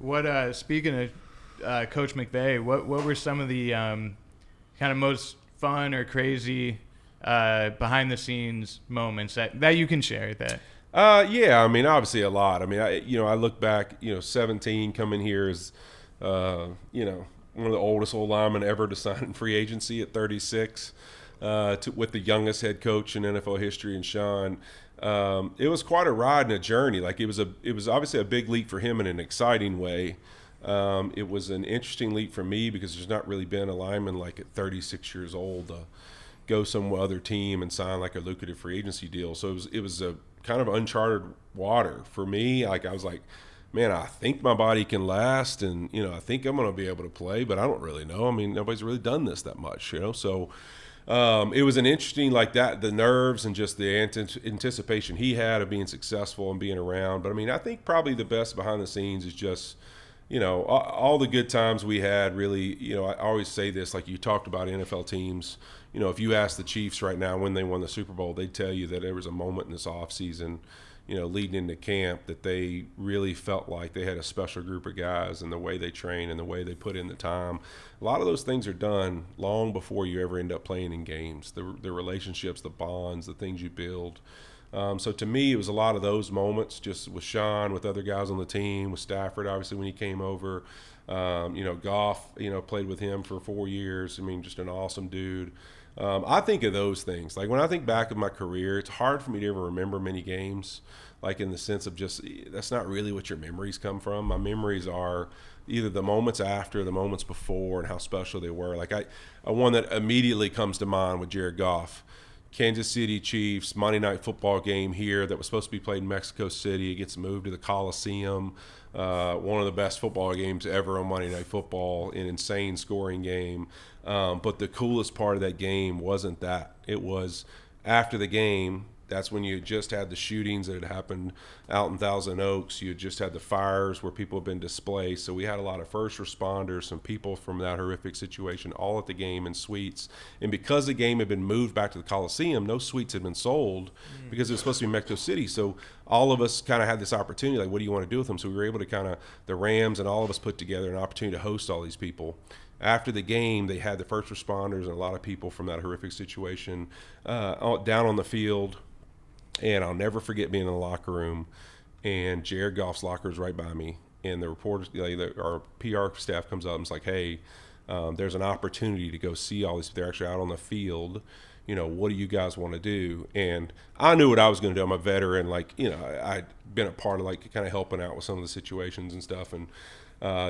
What speaking of Coach McVay, what were some of the kind of most fun or crazy behind the scenes moments that you can share that? Yeah, I mean, obviously a lot. I mean, I look back, 17 coming here as, one of the oldest old linemen ever to sign in free agency at 36, with the youngest head coach in NFL history, and Sean. It was quite a ride and a journey. Like it was obviously a big leap for him in an exciting way. It was an interesting leap for me because there's not really been a lineman like at 36 years old go some other team and sign like a lucrative free agency deal. So it was a kind of uncharted water for me. Like I was like, man, I think my body can last, and I think I'm going to be able to play, but I don't really know. I mean, nobody's really done this that much, So it was an interesting, like that, the nerves and just the anticipation he had of being successful and being around. But I mean, I think probably the best behind the scenes is just, all the good times we had. Really, I always say this, like you talked about NFL teams. If you ask the Chiefs right now when they won the Super Bowl, they'd tell you that there was a moment in this offseason, leading into camp, that they really felt like they had a special group of guys, and the way they train and the way they put in the time. A lot of those things are done long before you ever end up playing in games. The relationships, the bonds, the things you build. So to me, it was a lot of those moments, just with Sean, with other guys on the team, with Stafford, obviously, when he came over. Goff, played with him for 4 years. I mean, just an awesome dude. I think of those things. Like when I think back of my career, it's hard for me to ever remember many games, like in the sense of just that's not really what your memories come from. My memories are either the moments after, the moments before, and how special they were. Like one that immediately comes to mind with Jared Goff. Kansas City Chiefs Monday Night Football game here that was supposed to be played in Mexico City. It gets moved to the Coliseum. One of the best football games ever on Monday Night Football, an insane scoring game. But the coolest part of that game wasn't that. It was after the game. That's when you just had the shootings that had happened out in Thousand Oaks. You had just had the fires where people had been displaced. So we had a lot of first responders, some people from that horrific situation, all at the game in suites. And because the game had been moved back to the Coliseum, no suites had been sold because it was supposed to be Mexico City. So all of us kind of had this opportunity, like, what do you want to do with them? So we were able to kind of, the Rams and all of us put together an opportunity to host all these people. After the game, they had the first responders and a lot of people from that horrific situation down on the field. And I'll never forget being in the locker room, and Jared Goff's locker is right by me. And the reporters, our PR staff comes up and is like, hey, there's an opportunity to go see all these. They're actually out on the field. What do you guys want to do? And I knew what I was going to do. I'm a veteran. I'd been a part of kind of helping out with some of the situations and stuff, and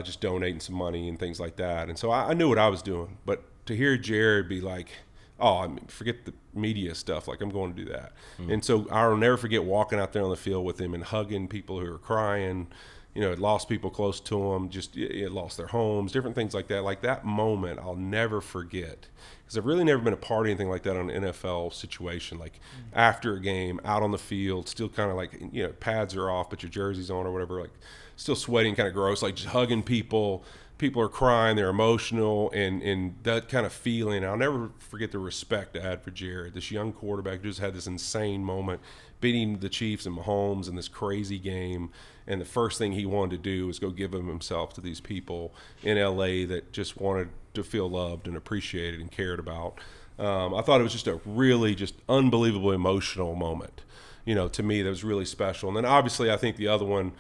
just donating some money and things like that. And so I knew what I was doing. But to hear Jared be like, oh, I mean, forget the media stuff. Like, I'm going to do that. And so I'll never forget walking out there on the field with him and hugging people who were crying. Had lost people close to them, just had lost their homes, different things like that. Like that moment, I'll never forget, because I've really never been a part of anything like that on an NFL situation. Like after a game, out on the field, still kind of like, pads are off, but your jersey's on or whatever, like still sweating, kind of gross, like just hugging people. People are crying, they're emotional, and that kind of feeling. I'll never forget the respect I had for Jared, this young quarterback who just had this insane moment, beating the Chiefs and Mahomes in this crazy game. And the first thing he wanted to do was go give himself to these people in L.A. that just wanted to feel loved and appreciated and cared about. I thought it was just a really just unbelievable emotional moment, to me, that was really special. And then obviously I think the other one,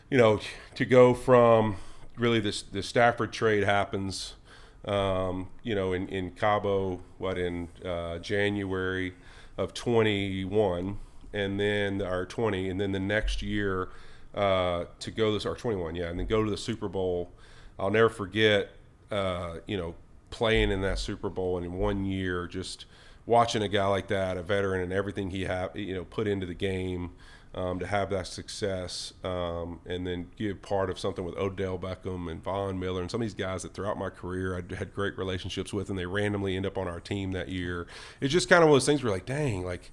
to go from – really the Stafford trade happens, in Cabo, in January of 21, and then our 20, and then the next year to go this, or 21, and then go to the Super Bowl. I'll never forget, playing in that Super Bowl, and in 1 year, just watching a guy like that, a veteran, and everything he had, put into the game. To have that success, and then give part of something with Odell Beckham and Von Miller and some of these guys that throughout my career I had great relationships with, and they randomly end up on our team that year. It's just kind of one of those things where like, dang, like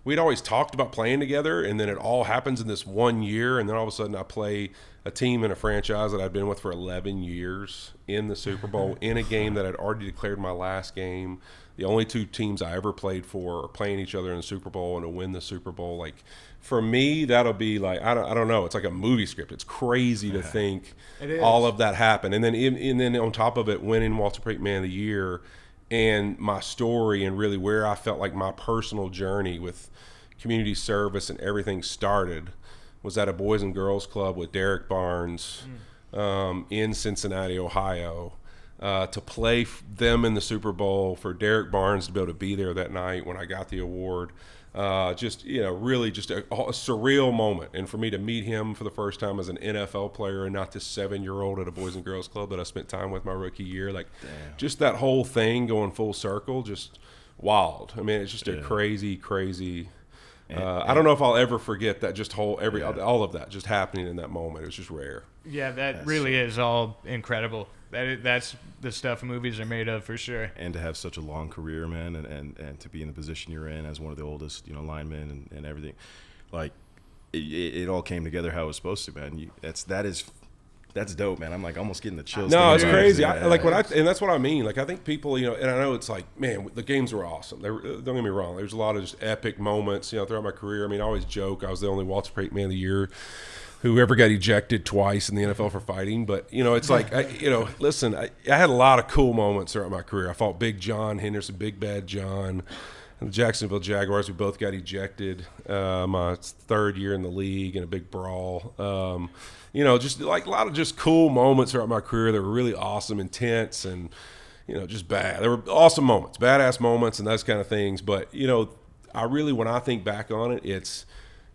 we'd always talked about playing together, and then it all happens in this 1 year, and then all of a sudden I play a team in a franchise that I'd been with for 11 years in the Super Bowl in a game that I'd already declared my last game. The only two teams I ever played for are playing each other in the Super Bowl, and to win the Super Bowl, like, for me, that'll be like, I don't know. It's like a movie script. It's crazy to think all of that happened. And then on top of it, winning Walter Payton Man of the Year, and my story, and really where I felt like my personal journey with community service and everything started was at a Boys and Girls Club with Derek Barnes in Cincinnati, Ohio. To play them in the Super Bowl, for Derek Barnes to be able to be there that night when I got the award. Just, really just a surreal moment. And for me to meet him for the first time as an NFL player and not this 7-year-old at a Boys and Girls Club that I spent time with my rookie year, like, just that whole thing going full circle, just wild. I mean, it's just a crazy, crazy. I don't know if I'll ever forget that, just all of that just happening in that moment. It was just rare. Yeah, that's really is all incredible. That's the stuff movies are made of, for sure. And to have such a long career, man, and to be in the position you're in as one of the oldest, linemen and everything, like it all came together how it was supposed to, man. That's dope, man. I'm like almost getting the chills. No, it's crazy. And that's what I mean. Like, I think people, and I know it's like, man, the games were awesome. Don't get me wrong. There's a lot of just epic moments, throughout my career. I mean, I always joke I was the only Walter Payton Man of the Year who ever got ejected twice in the NFL for fighting. But, it's like, listen, I had a lot of cool moments throughout my career. I fought Big John Henderson, Big Bad John, and the Jacksonville Jaguars. We both got ejected my third year in the league in a big brawl. Just like a lot of just cool moments throughout my career that were really awesome, intense, and, just bad. There were awesome moments, badass moments, and those kind of things. But, I really, when I think back on it, it's,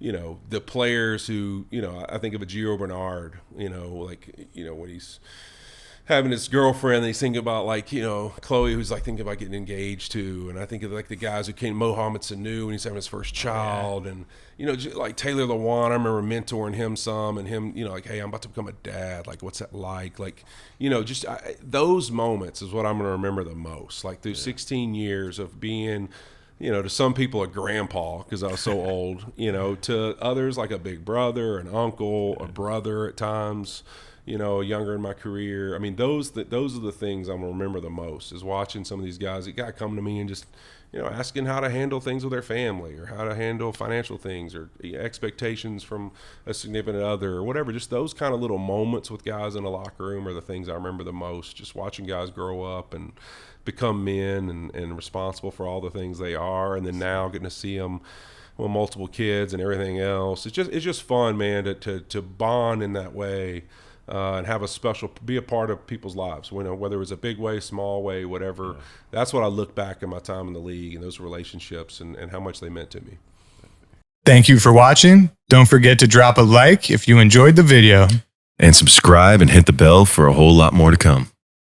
the players who, I think of a Gio Bernard, when he's having his girlfriend, and he's thinking about, like, Chloe, who's like thinking about getting engaged to, and I think of like the guys who came, Mohamed Sanu, when he's having his first child, and like Taylor Lewan, I remember mentoring him some, and him, like, hey, I'm about to become a dad, like, what's that like, those moments is what I'm gonna remember the most, like through 16 years of being, to some people a grandpa because I was so old, to others like a big brother, an uncle, a brother at times. Younger in my career. I mean, those are the things I'm gonna remember the most, is watching some of these guys that got come to me and just, asking how to handle things with their family, or how to handle financial things, or expectations from a significant other, or whatever. Just those kind of little moments with guys in the locker room are the things I remember the most. Just watching guys grow up and become men and responsible for all the things they are, and then now getting to see them with multiple kids and everything else. It's just fun, man, to bond in that way. And have be a part of people's lives, whether it was a big way, small way, whatever. Yeah. That's what I look back at my time in the league and those relationships and how much they meant to me. Thank you for watching. Don't forget to drop a like if you enjoyed the video. And subscribe and hit the bell for a whole lot more to come.